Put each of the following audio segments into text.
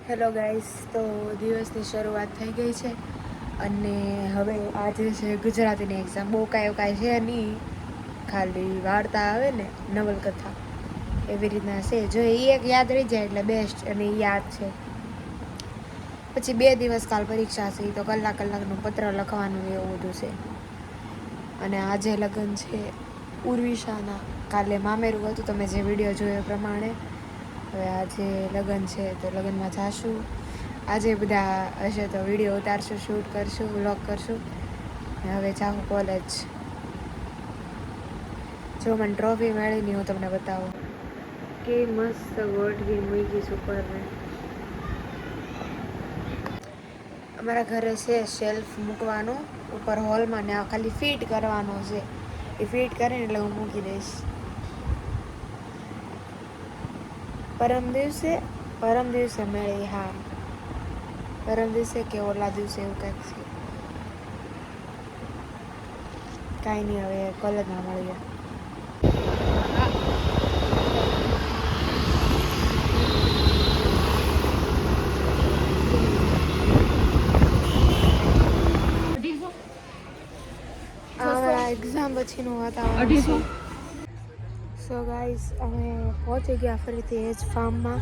Hello guys, તો દિવસની શરૂઆત થઈ ગઈ છે અને હવે આજે છે ગુજરાતીની એક્ઝામ. બહુ કાંઈ છે નહીં, ખાલી વાર્તા આવે ને નવલકથા એવી રીતના છે. જો એ એક યાદ રહી જાય એટલે બેસ્ટ, અને એ યાદ છે. પછી 2 દિવસ કાલ પરીક્ષા છે, તો કલાકનું પત્ર લખવાનું એવું બધું છે. અને આજે લગ્ન છે ઉર્વિશાના. કાલે મામેરું હતું, તમે જે વિડીયો જોયો એ પ્રમાણે. હવે આજે લગ્ન છે તો લગ્નમાં જાશું. આજે બધા હશે તો વિડીયો ઉતારશું, શૂટ કરશું, વ્લોગ કરશું. હવે જાઉં કોલેજ. જો મને ટ્રોફી મળી હું તમને બતાવું કે મસ્ત ગોઠવી મૂકી ઉપર ને. અમારા ઘરે છે શેલ્ફ મૂકવાનું ઉપર હોલમાં, ને આ ખાલી ફિટ કરવાનો છે. એ ફિટ કરીને એટલે હું મૂકી દઈશ. પરમ દિવસે મળી. હા, પરમ દિવસે કે ઓલા દિવસે એવું કંઈક છે. કાંઈ નહીં, હવે કોલેજમાં મળીએ. અમારા એક્ઝામ પછીનું વાતાવરણ છે. સો ગાઈસ, અમે પહોંચી ગયા ફરીથી એજ ફાર્મમાં,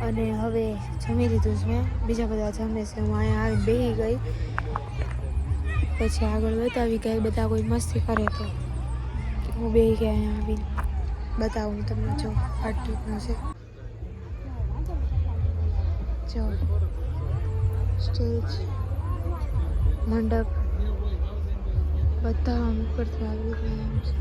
અને હવે જમી લીધું છે. બીજા બધા જમે છે. હું અહીંયા આવીને બેસી ગઈ. પછી આગળ બતાવી ગઈ, બધા કોઈ મસ્તી કરે તો હું બેસી ગયા. અહીંયા આવીને બતાવું તમને. જો આ રીતનું છે. જો સ્ટેજ, મંડપ, બધા આમ ઉપરથી આવી રહ્યા છે.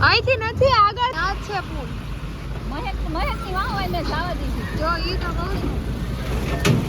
અહીંથી નથી, આગળ આ છે પુલ. મહેક ની વાવ હોય ને જવા દીધી. જો ઈ તો કહું છું.